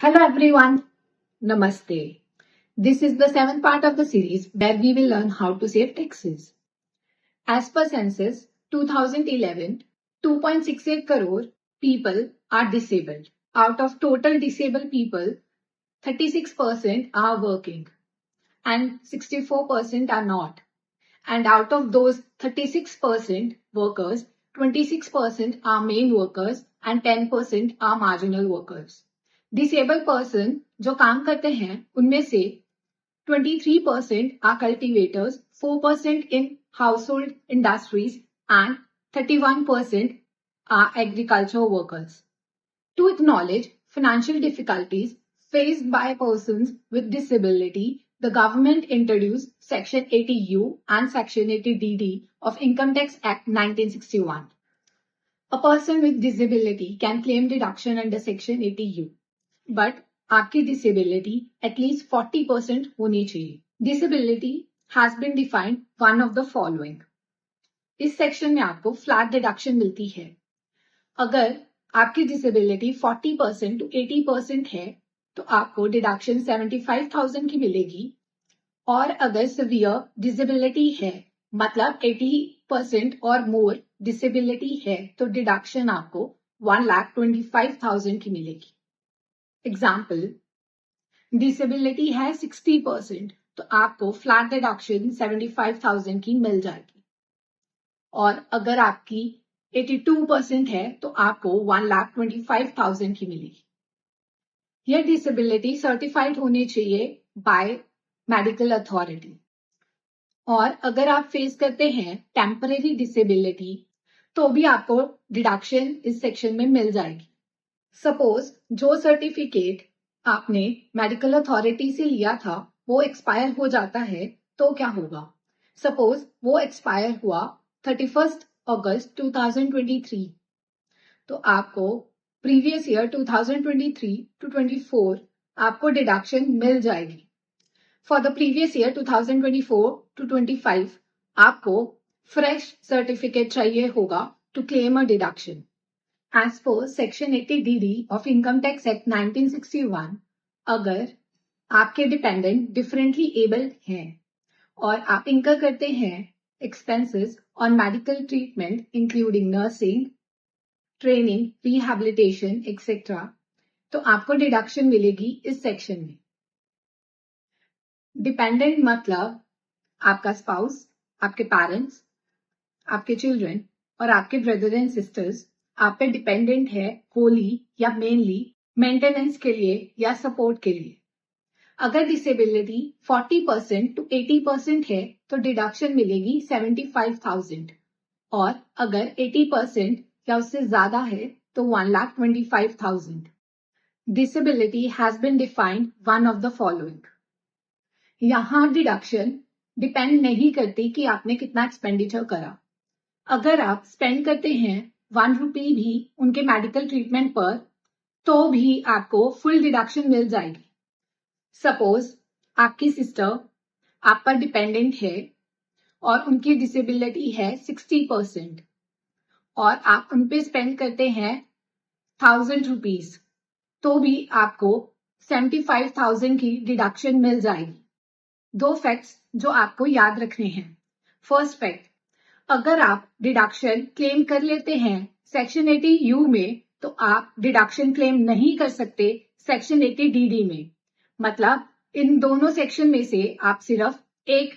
Hello everyone, Namaste. This is the seventh part of the series where we will learn how to save taxes. As per census 2011, 2.68 crore people are disabled. Out of total disabled people, 36% are working and 64% are not. And out of those 36% workers, 26% are main workers and 10% are marginal workers. Disable person जो काम करते हैं उनमें से 23% are cultivators, 4% in household industries and 31% are agricultural workers. To acknowledge financial difficulties faced by persons with disability, the government introduced Section 80U and Section 80DD of Income Tax Act 1961. A person with disability can claim deduction under Section 80U, but आपकी disability at least 40% होनी चाहिए. Disability has been defined one of the following. इस section में आपको flat deduction मिलती है. अगर आपकी डिसेबिलिटी 40% टू 80% है तो आपको डिडक्शन 75,000 की मिलेगी. और अगर सिवियर डिसेबिलिटी है मतलब 80% और मोर डिसेबिलिटी है तो डिडक्शन आपको 1,25,000 की मिलेगी. एग्जाम्पल, डिसेबिलिटी है 60% तो आपको फ्लैट डिडक्शन 75,000 की मिल जाएगी. और अगर आपकी 82% है तो आपको 1,25,000 की मिलेगी. यह डिसेबिलिटी सर्टिफाइड होनी चाहिए बाय मेडिकल अथॉरिटी. और अगर आप फेस करते हैं टेम्परेरी डिसेबिलिटी तो भी आपको डिडक्शन इस सेक्शन में मिल जाएगी. सपोज जो सर्टिफिकेट आपने मेडिकल अथॉरिटी से लिया था वो एक्सपायर हो जाता है तो क्या होगा. सपोज वो एक्सपायर हुआ 31 अगस्त 2023 तो आपको प्रीवियस ईयर 2023 टू 24 आपको डिडक्शन मिल जाएगी. For the previous year 2024 to 25 आपको फ्रेश सर्टिफिकेट चाहिए होगा to claim a deduction. As per Section 80DD of Income Tax Act 1961, अगर आपके डिपेंडेंट डिफरेंटली एबल्ड हैं और आप इनकर करते हैं expenses on medical treatment including nursing, training, rehabilitation etcetera तो आपको डिडक्शन मिलेगी इस सेक्शन में. डिपेंडेंट मतलब आपका स्पाउस, आपके पेरेंट्स, आपके चिल्ड्रन और आपके ब्रदर एंड सिस्टर्स आप पे डिपेंडेंट है होली या मेनली मेंटेनेंस के लिए या सपोर्ट के लिए. अगर डिसेबिलिटी 40% टू 80% है तो डिडक्शन मिलेगी 75,000 और अगर 80% या उससे ज्यादा है तो 1,25,000. Disability has been defined one of the following. यहां डिडक्शन डिपेंड नहीं करती कि आपने कितना एक्सपेंडिचर करा. अगर आप स्पेंड करते हैं 1 रुपी भी उनके मेडिकल ट्रीटमेंट पर तो भी आपको फुल डिडक्शन मिल जाएगी. सपोज आपकी सिस्टर आप पर डिपेंडेंट है और उनकी डिसेबिलिटी है 60% और आप उन पे स्पेंड करते हैं 1,000 रुपीज तो भी आपको 75,000 की डिडक्शन मिल जाएगी. दो फैक्ट्स जो आपको याद रखने हैं. फर्स्ट फैक्ट, अगर आप डिडक्शन क्लेम कर लेते हैं सेक्शन 80U में तो आप डिडक्शन क्लेम नहीं कर सकते सेक्शन 80DD में. मतलब इन दोनों सेक्शन में से आप सिर्फ एक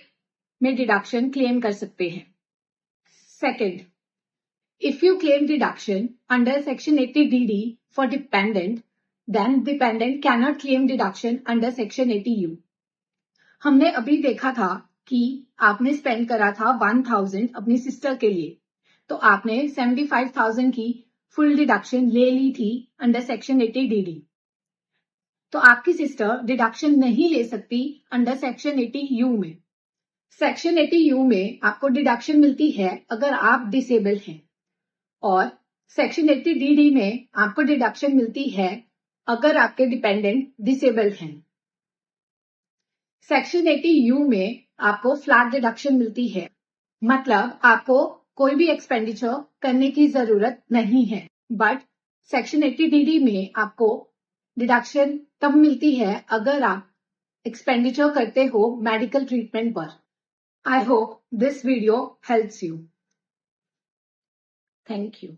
में डिडक्शन क्लेम कर सकते हैं. Second, if you claim deduction under section 80DD for dependent then dependent can not claim deduction under section 80U. हमने अभी देखा था कि आपने स्पेंड करा था 1,000 अपनी सिस्टर के लिए तो आपने 75,000 की फुल डिडक्शन ले ली थी अंडर सेक्शन 80DD. तो आपकी सिस्टर डिडक्शन नहीं ले सकती अंडर सेक्शन 80U में. सेक्शन 80U में आपको डिडक्शन मिलती है अगर आप डिसेबल हैं और सेक्शन 80DD में आपको डिडक्शन मिलती है अगर आपके डिपेंडेंट डिसेबल हैं. सेक्शन 80U में आपको फ्लैट डिडक्शन मिलती है मतलब आपको कोई भी एक्सपेंडिचर करने की जरूरत नहीं है. बट सेक्शन 80DD में आपको डिडक्शन तब मिलती है अगर आप एक्सपेंडिचर करते हो मेडिकल ट्रीटमेंट पर। I hope this video helps you. Thank you.